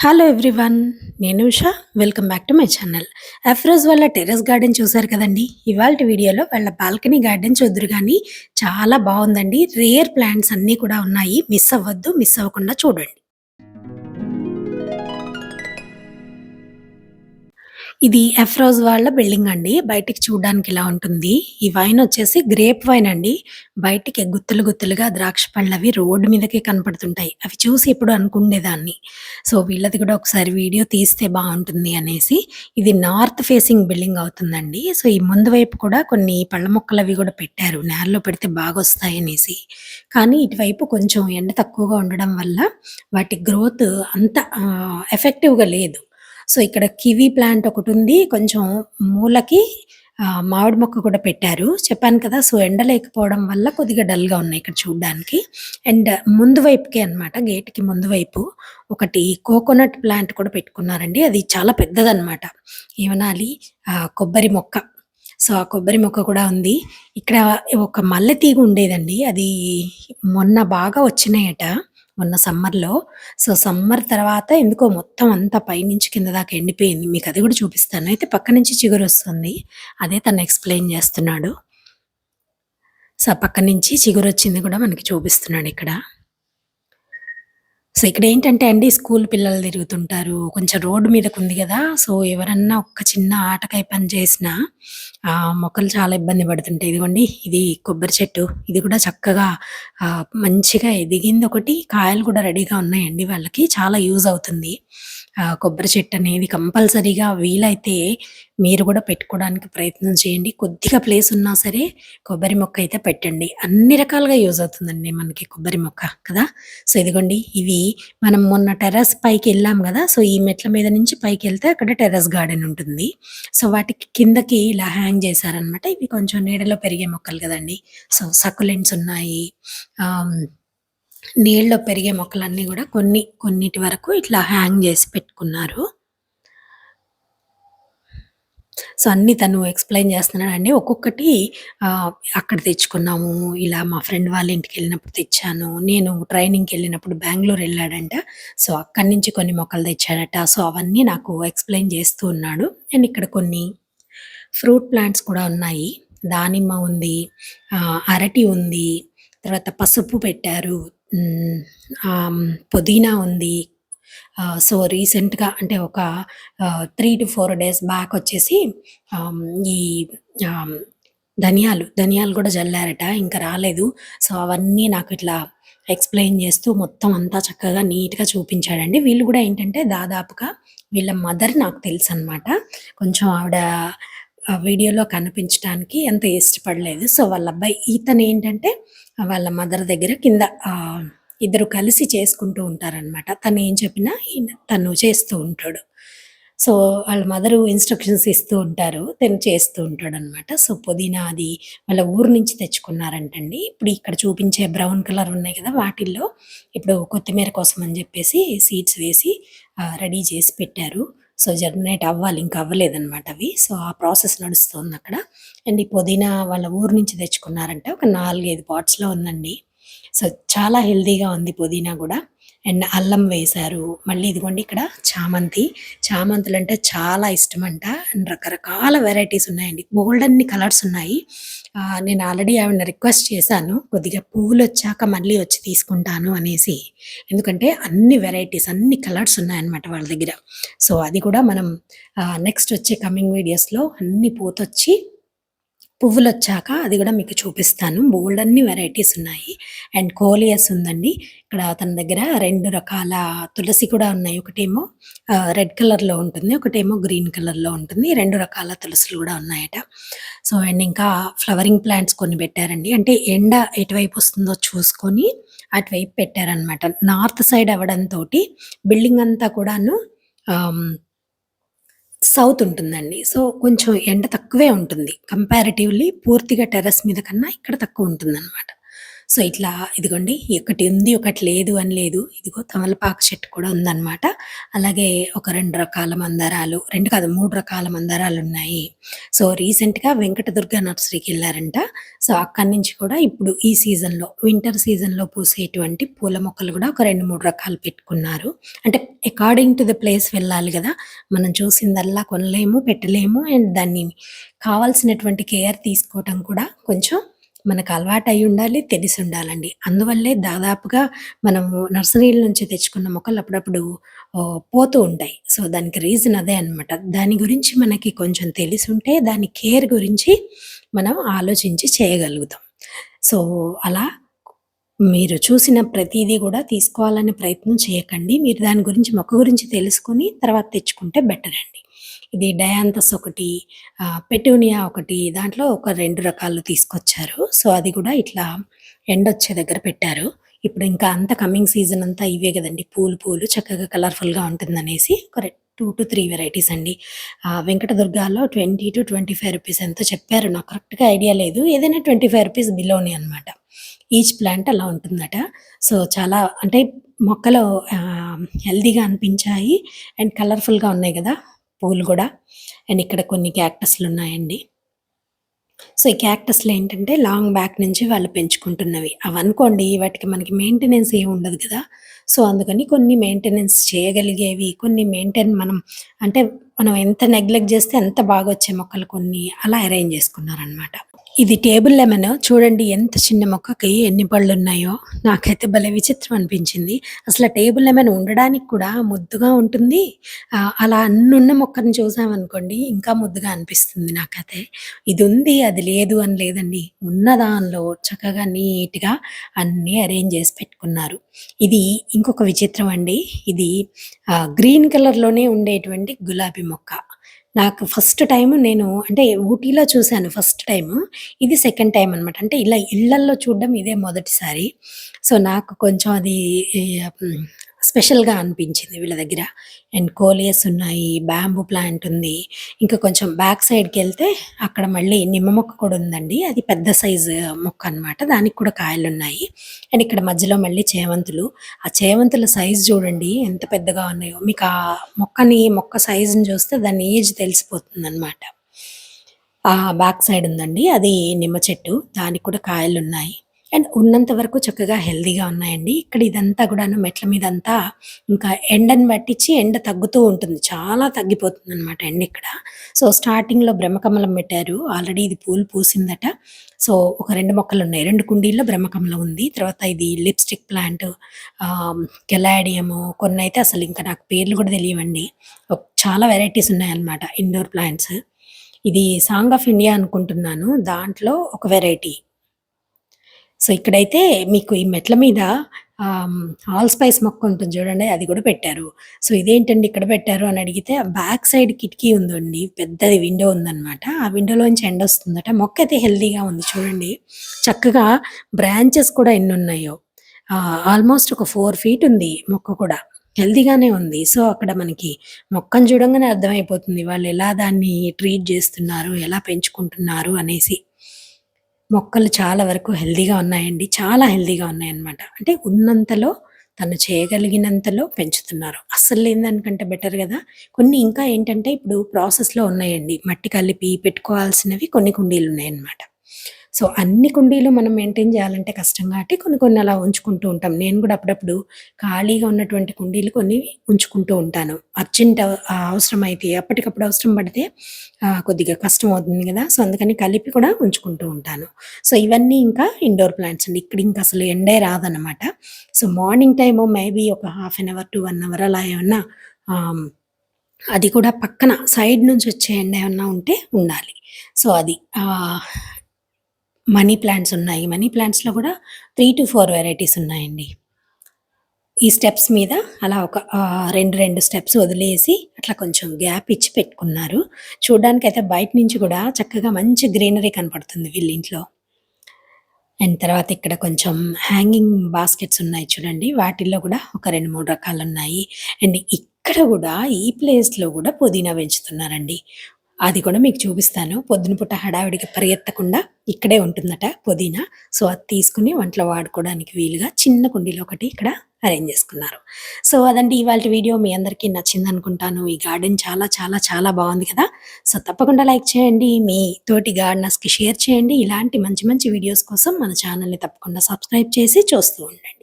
Hello everyone. నేను Usha. Welcome back to my channel. Afroz వాళ్ళ terrace garden చూసారు కదండీ! ఇవాల్టి వీడియోలో వాళ్ళ బాల్కనీ గార్డెన్ చూద్దురు గానీ చాలా బావుందండి. రేర్ ప్లాంట్స్ అన్నీ కూడా ఉన్నాయి. మిస్ అవ్వద్దు. మిస్ అవ్వకుండా చూడండి. ఇది ఎఫ్రోజ్ వాళ్ళ బిల్డింగ్ అండి. బయటికి చూడ్డానికి ఇలా ఉంటుంది. ఈ వైన్ వచ్చేసి గ్రేప్ వైన్ అండి. బయటికి గుత్తులు గుత్తులుగా ద్రాక్ష పళ్ళవి రోడ్డు మీదకే కనపడుతుంటాయి. అవి చూసి ఎప్పుడు అనుకుండేదాన్ని. సో, వీళ్ళది కూడా ఒకసారి వీడియో తీస్తే బావుంటుంది అనేసి. ఇది నార్త్ ఫేసింగ్ బిల్డింగ్ అవుతుందండి. సో, ఈ ముందు వైపు కూడా కొన్ని పళ్ళ మొక్కలవి కూడా పెట్టారు. నేలలో పెడితే బాగొస్తాయనేసి. కానీ ఇటువైపు కొంచెం ఎండ తక్కువగా ఉండడం వల్ల వాటి గ్రోత్ అంత ఎఫెక్టివ్‌గా లేదు. సో, ఇక్కడ కివి ప్లాంట్ ఒకటుంది. కొంచెం మూలకి మామిడి మొక్క కూడా పెట్టారు. చెప్పాను కదా! సో, ఎండ లేకపోవడం వల్ల కొద్దిగా డల్‌గా ఉన్నాయి ఇక్కడ చూడ్డానికి. అండ్ ముందు వైపుకే అనమాట గేట్‌కి ముందు వైపు ఒకటి కోకోనట్ ప్లాంట్ కూడా పెట్టుకున్నారండి. అది చాలా పెద్దదనమాట. ఏమనాలి కొబ్బరి మొక్క. సో, ఆ కొబ్బరి మొక్క కూడా ఉంది. ఇక్కడ ఒక మల్లె తీగ ఉండేదండి. అది మొన్న బాగా వచ్చినాయట. మొన్న సమ్మర్‌లో. సో, సమ్మర్ తర్వాత ఎందుకో మొత్తం అంతా పైనుంచి కింద దాకా ఎండిపోయింది. మీకది గూడా చూపిస్తాను. అయితే పక్క నుంచి చిగురొస్తుంది. అదే తను ఎక్స్‌ప్లెయిన్ జేస్తున్నాడు. సో, పక్క నుంచి చిగురొచ్చింది గూడా మనకి చూపిస్తున్నాడిక్కడ. సో, ఇక్కడేంటంటే అండి స్కూల్ పిల్లలు తిరుగుతుంటారు. కొంచెం రోడ్డు మీదకుంది గదా! సో, ఎవరన్నా ఒక్క చిన్న ఆటకాయ పని చేసినా మొక్కలు చాలా ఇబ్బంది పడుతుంటాయి. ఇదిగోండి ఇది కొబ్బరి చెట్టు. ఇది కూడా చక్కగా మంచిగా ఎదిగిందొకటి, కాయలు కూడా రెడీగా ఉన్నాయండి వాళ్ళకి. చాలా యూజ్ అవుతుంది. కొబ్బరి చెట్టనేది కంపల్సరీగా వీలైతే మీరు కూడా పెట్టుకోవడానికి ప్రయత్నం చేయండి. కొద్దిగా ప్లేస్ ఉన్నా సరే కొబ్బరి మొక్క అయితే పెట్టండి. అన్ని రకాలుగా యూజ్ అవుతుందండి మనకి కొబ్బరి మొక్క కదా! సో, ఇదిగోండి ఇవి మనం మొన్న టెర్రస్ పైకెళ్ళాం గదా! సో, ఈ మెట్ల మీద నుంచి పైకెళ్తే అక్కడ టెర్రస్ గార్డెన్ ఉంటుంది. సో, వాటికి కిందకి ఇలా హ్యాంగ్ చేశారనమాట. ఇవి కొంచెం నీడలో పెరిగే మొక్కలు గదండీ! సో, సకులెంట్స్ ఉన్నాయి. ఆహ్, నీళ్ళలో పెరిగే మొక్కలన్నీ గూడా కొన్నిటి వరకు ఇట్లా హ్యాంగ్ జేసి పెట్టుకున్నారు. సో, అన్నీ తను ఎక్స్‌ప్లెయిన్ చేస్తున్నాడండి. ఒక్కొక్కటి ఆహ్, అక్కడ తెచ్చుకున్నాము. ఇలా మా ఫ్రెండ్ వాళ్ళ ఇంటికెళ్ళినప్పుడు తెచ్చాను. నేను ట్రైనింగ్‌కెళ్ళినప్పుడు బెంగుళూరు ఎళ్ళాడంట. సో, అక్కడి నుంచి కొన్ని మొక్కలు తెచ్చాడట. సో, అవన్నీ నాకు ఎక్స్‌ప్లెయిన్ చేస్తూ ఉన్నాడు. అండ్ ఇక్కడ కొన్ని ఫ్రూట్ ప్లాంట్స్ కూడా ఉన్నాయి. దానిమ్మ ఉంది. అరటి ఉంది. తర్వాత పసుపు పెట్టారు. హ్మ్. పుదీనా ఉంది. సో, రీసెంట్‌గా అంటే ఒక 3-4 డేస్ బ్యాక్ వచ్చేసి ఆహ్, ఈ ఆహ్, ధనియాలు గూడా జల్లారట. ఇంక రాలేదు. సో, అవన్నీ నాకిట్లా ఎక్స్‌ప్లెయిన్ చేస్తూ మొత్తం అంతా చక్కగా నీట్‌గా చూపించాడండి. వీళ్ళు గూడా ఏంటంటే దాదాపుగా వీళ్ళ మదర్ నాకు తెలుసనమాట. కొంచెం ఆవిడ వీడియోలో కనిపించటానికి అంత ఇష్టపడలేదు. సో, వాళ్ళ అబ్బాయి ఇతనేంటంటే వాళ్ళ మదర్ దగ్గర కింద ఇద్దరు కలిసి చేసుకుంటూ ఉంటారనమాట. తనేం చెప్పినా తను చేస్తూ ఉంటాడు. సో, వాళ్ళ మదరు ఇన్‌స్ట్రక్షన్స్ ఇస్తూ ఉంటారు. తను చేస్తూ ఉంటాడనమాట. సో, పుదీనా అది వాళ్ళ ఊరు నుంచి తెచ్చుకున్నారంటండి. ఇప్పుడు ఇక్కడ చూపించే బ్రౌన్ కలర్ ఉన్నాయి కదా! వాటిల్లో ఇప్పుడు కొత్తిమీర కోసం అని జెప్పేసి సీడ్స్ వేసి రెడీ చేసి పెట్టారు. సో, జర్మినేట్ అవ్వాలి. ఇంకా అవ్వలేదనమాట అవి. సో, ఆ ప్రాసెస్ నడుస్తోందక్కడ. అండ్ ఈ పుదీనా వాళ్ళ ఊరు నుంచి తెచ్చుకున్నారంట. ఒక 4, 5 పాట్స్‌లో ఉందండి. సో, చాలా హెల్తీగా ఉంది పుదీనా గూడా. అండ్ అల్లం వేశారు. మళ్ళీ ఇదిగోండి ఇక్కడ చామంతి. చామంతులంటే చాలా ఇష్టమంట. అండ్ రకరకాల వెరైటీస్ ఉన్నాయండి. బోలెడన్ని కలర్స్ ఉన్నాయి. నేను ఆల్రెడీ ఆవిడని రిక్వెస్ట్ చేశాను. కొద్దిగా పువ్వులొచ్చాక మళ్ళీ వచ్చి తీసుకుంటాను అనేసి. ఎందుకంటే అన్ని వెరైటీస్, అన్ని కలర్స్ ఉన్నాయన్నమాట వాళ్ళ దగ్గర. సో, అది కూడా మనం నెక్స్ట్ వచ్చే కమింగ్ వీడియోస్‌లో అన్నీ పూతొచ్చి పువ్వులొచ్చాక అది గూడా మీకు చూపిస్తాను. బోలెడన్ని వెరైటీస్ ఉన్నాయి. అండ్ కోలియస్ ఉందండి. ఇక్కడ తన దగ్గర 2 రకాల తులసి కూడా ఉన్నాయి. ఒకటేమో రెడ్ కలర్‌లో ఉంటుంది. ఒకటేమో గ్రీన్ కలర్‌లో ఉంటుంది. 2 రకాల తులసులు గూడా ఉన్నాయట. సో, అండ్ ఇంకా ఫ్లవరింగ్ ప్లాంట్స్ కొన్ని పెట్టారండి. అంటే ఎండ ఎటువైపు వస్తుందో చూసుకొని అటువైపు పెట్టారనమాట. నార్త్ సైడ్ అవ్వడంతోటి బిల్డింగ్ అంతా కూడాను ఆహ్ సౌత్ ఉంటుందండి. సో, కొంచెం ఎండ తక్కువే ఉంటుంది. కంపారిటివ్‌లీ పూర్తిగా టెర్రస్ మీద కన్నా ఇక్కడ తక్కువుంటుందనమాట. సో, ఇట్లా ఇదిగోండి ఒకటి ఉంది, ఒకటి లేదు అని లేదు. ఇదిగో తమలపాకు చెట్టు కూడా ఉందనమాట. అలాగే ఒక 2 రకాల మందారాలు 2 కాదు 3 రకాల మందారాలున్నాయి. సో, రీసెంట్‌గా వెంకటదుర్గ నర్సరీకెళ్లారంట. సో, అక్కడి నుంచి కూడా ఇప్పుడు ఈ సీజన్‌లో వింటర్ సీజన్‌లో పూసేటువంటి పూల మొక్కలు గూడా ఒక 2, 3 రకాలు పెట్టుకున్నారు. అంటే అకార్డింగ్ టు ద ప్లేస్ వెళ్ళాలి గదా! మనం చూసిందల్లా కొనలేము, పెట్టలేము. అండ్ దాన్ని కావాల్సినటువంటి కేర్ తీసుకోవటం కూడా కొంచెం మనకు అలవాటయ్యుండాలి, తెలిసుండాలండి. అందువల్లే దాదాపుగా మనము నర్సరీల నుంచి తెచ్చుకున్న మొక్కలు అప్పుడప్పుడు పోతూ ఉంటాయి. సో, దానికి రీజన్ అదే అనమాట. దాని గురించి మనకి కొంచెం తెలిసుంటే దాని కేర్ గురించి మనం ఆలోచించి చేయగలుగుతాం. సో, అలా మీరు చూసిన ప్రతీదీ గూడా తీసుకోవాలనే ప్రయత్నం చేయకండి. మీరు దాని గురించి మొక్క గురించి తెలుసుకొని తర్వాత తెచ్చుకుంటే బెటరండి. ఇది డయాంతస్ ఒకటి, పెటూనియా ఒకటి, దాంట్లో ఒక 2 రకాలు తీసుకొచ్చారు. సో, అది గూడా ఇట్లా ఎండొచ్చే దగ్గర పెట్టారు. ఇప్పుడు ఇంకా అంతా కమింగ్ సీజన్ అంతా ఇవే గదండీ! పూలు పూలు చక్కగా కలర్‌ఫుల్‌గా ఉంటుందనేసి ఒక 2-3 వెరైటీస్ అండి. వెంకటదుర్గాలో 20-25 రూపీస్ ఎంతో చెప్పారు. నాకు కరెక్ట్‌గా ఐడియా లేదు. ఏదైనా 25 రూపీస్ బిలోనే అనమాట. ఈచ్ ప్లాంట్ అలా ఉంటుందట. సో, చాలా అంటే మొక్కలు హెల్తీగా అనిపించాయి. అండ్ కలర్‌ఫుల్‌గా ఉన్నాయి గదా! పూలు గూడా. అండ్ ఇక్కడ కొన్ని క్యాక్టస్‌లున్నాయండి. సో, ఈ క్యాక్టస్‌లేంటంటే లాంగ్ బ్యాక్ నుంచి వాళ్ళు పెంచుకుంటున్నవి. అవనుకోండి వాటికి మనకి మెయింటెనెన్స్ ఏమి ఉండదు కదా! సో, అందుకని కొన్ని మెయింటెనెన్స్ చేయగలిగేవి, కొన్ని మనం అంటే మనం ఎంత నెగ్లెక్ట్ చేస్తే అంత బాగొచ్చే మొక్కలు కొన్ని అలా అరేంజ్ చేసుకున్నారనమాట. ఇది టేబుల్ లెమన్ చూడండి ఎంత చిన్న మొక్కకి ఎన్ని పళ్ళున్నాయో. నాకైతే భలే విచిత్రం అనిపించింది. అసల టేబుల్ లెమన్ ఉండడానికి కూడా ముద్దుగా ఉంటుంది. అలా అన్నున్న మొక్కని చూసామనుకోండి ఇంకా ముద్దుగా అనిపిస్తుంది నాకైతే. ఇదుంది అది లేదు అని లేదండి. ఉన్న దానిలో చక్కగా నీట్‌గా అన్నీ అరేంజ్ చేసి పెట్టుకున్నారు. ఇది ఇంకొక విచిత్రం అండి. ఇది గ్రీన్ కలర్‌లోనే ఉండేటువంటి గులాబీ మొక్క. నాకు ఫస్ట్ టైము నేను అంటే ఊటీలో చూసాను ఫస్ట్ టైము. ఇది సెకండ్ టైమ్ అనమాట. అంటే ఇలా ఇళ్ళల్లో చూడడం ఇదే మొదటిసారి. సో, నాకు కొంచెం అది ఈ హ్మ్. స్పెషల్‌గా అనిపించింది వీళ్ళ దగ్గర. అండ్ కోలియస్ ఉన్నాయి, బ్యాంబూ ప్లాంట్ ఉంది. ఇంకా కొంచెం బ్యాక్ సైడ్‌కెళ్తే అక్కడ మళ్ళీ నిమ్మ మొక్క కూడా ఉందండి. అది పెద్ద సైజు మొక్క అనమాట. దానికి కూడా కాయలున్నాయి. అండ్ ఇక్కడ మధ్యలో మళ్ళీ చేమంతులు. ఆ చేమంతుల సైజ్ చూడండి ఎంత పెద్దగా ఉన్నాయో. మీకు ఆ మొక్క సైజుని చూస్తే దాని ఏజ్ తెలిసిపోతుందనమాట. బ్యాక్ సైడ్ ఉందండి. అది నిమ్మ చెట్టు. దానికి కూడా కాయలున్నాయి. అండ్ ఉన్నంత వరకు చక్కగా హెల్తీగా ఉన్నాయండి. ఇక్కడ ఇదంతా గూడాను మెట్ల మీదంతా ఇంకా ఎండని పట్టించి ఎండ తగ్గుతూ ఉంటుంది. చాలా తగ్గిపోతుందనమాట ఎండిక్కడ. సో, స్టార్టింగ్‌లో బ్రహ్మకమలం పెట్టారు. ఆల్రెడీ ఇది పూలు పూసిందట. సో, ఒక 2 మొక్కలున్నాయి. 2 కుండీల్లో బ్రహ్మకమలం ఉంది. తర్వాత ఇది లిప్‌స్టిక్ ప్లాంట్, కెలాడియము కొన్నైతే అసలింక నాకు పేర్లు గూడా తెలియవండి. చాలా వెరైటీస్ ఉన్నాయన్నమాట ఇండోర్ ప్లాంట్స్. ఇది సాంగ్ ఆఫ్ ఇండియా అనుకుంటున్నాను. దాంట్లో ఒక వెరైటీ. సో, ఇక్కడైతే మీకు ఈ మెట్ల మీద ఆహ్, ఆల్ స్పైస్ మొక్క ఉంటుంది చూడండి. అది కూడా పెట్టారు. సో, ఇదేంటండి ఇక్కడ పెట్టారు అని అడిగితే బ్యాక్ సైడ్ కిటికీ ఉందండి. పెద్దది విండో ఉందనమాట. ఆ విండోలోంచి ఎండొస్తుందట. మొక్కయితే హెల్తీగా ఉంది చూడండి. చక్కగా బ్రాంచెస్ కూడా ఎన్నున్నాయో. ఆల్‌మోస్ట్ ఒక 4 ఫీట్ ఉంది మొక్క కూడా. హెల్తీగానే ఉంది. సో, అక్కడ మనకి మొక్కని చూడంగానే అర్థమైపోతుంది. వాళ్ళెలా దాన్ని ట్రీట్ జేస్తున్నారు, ఎలా పెంచుకుంటున్నారు అనేసి. మొక్కలు చాలా వరకు హెల్తీగా ఉన్నాయండి. చాలా హెల్తీగా ఉన్నాయన్నమాట. అంటే ఉన్నంతలో తను చేయగలిగినంతలో పెంచుతున్నారు. అస్సలు లేని దానికంటే బెటర్ గదా! కొన్ని ఇంకా ఏంటంటే ఇప్పుడు ప్రాసెస్‌లో ఉన్నాయండి. మట్టి కలిపి పెట్టుకోవాల్సినవి కొన్ని కుండీలున్నాయన్నమాట. సో, అన్ని కుండీలు మనం మెయింటైన్ జేయాలంటే కష్టం గాబట్టి కొన్ని కొన్ని అలా ఉంచుకుంటూ ఉంటాం. నేను గూడా అప్పుడప్పుడు ఖాళీగా ఉన్నటువంటి కుండీలు కొన్ని ఉంచుకుంటూ ఉంటాను. అర్జెంట్ అవసరమైతే అప్పటికప్పుడు అవసరం పడితే కొద్దిగా కష్టమవుతుంది గదా! సో, అందుకని కలిపి కూడా ఉంచుకుంటూ ఉంటాను. సో, ఇవన్నీ ఇంకా ఇండోర్ ప్లాంట్స్ అండి. ఇక్కడ ఇంక అసలు ఎండే రాదనమాట. సో, మార్నింగ్ టైము మేబీ ఒక half an hour to 1 hour అలా ఏమన్నా ఆహ్, అది కూడా పక్కన సైడ్ నుంచి వచ్చే ఎండ ఏమన్నా ఉంటే ఉండాలి. సో, అది. మనీ ప్లాంట్స్ ఉన్నాయి. మనీ ప్లాంట్స్‌లో కూడా 3-4 వెరైటీస్ ఉన్నాయండి. ఈ స్టెప్స్ మీద అలా ఒక 2 స్టెప్స్ వదిలేసి అట్లా కొంచెం గ్యాప్ ఇచ్చి పెట్టుకున్నారు. చూడ్డానికైతే బయట నుంచి కూడా చక్కగా మంచి గ్రీనరీ కనపడుతుంది వీళ్ళింట్లో. అండ్ తర్వాత ఇక్కడ కొంచెం హ్యాంగింగ్ బాస్కెట్స్ ఉన్నాయి చూడండి. వాటిల్లో కూడా ఒక 2, 3 రకాలున్నాయి. అండ్ ఇక్కడ గూడా ఈ ప్లేస్‌లో గూడా పుదీనా పెంచుతున్నారండి. అది కూడా మీకు చూపిస్తాను. పొద్దున పూట హడావిడిగా పరిగెత్తకుండా ఇక్కడే ఉంటుందట పుదీనా. సో, అది తీసుకొని వంటలో వాడుకోవడానికి వీలుగా చిన్న కుండీలో ఒకటి ఇక్కడ అరేంజ్ చేసుకున్నారు. సో, అదండి ఇవాల్టి వీడియో. మీ అందరికీ నచ్చిందనుకుంటాను. ఈ గార్డెన్ చాలా చాలా చాలా బావుంది కదా! సో, తప్పకుండా లైక్ చేయండి. మీ తోటి గార్డెనర్స్‌కి షేర్ చేయండి. ఇలాంటి మంచి మంచి వీడియోస్ కోసం మన ఛానెల్‌ని తప్పకుండా సబ్స్క్రైబ్ చేసి చూస్తూ ఉండండి.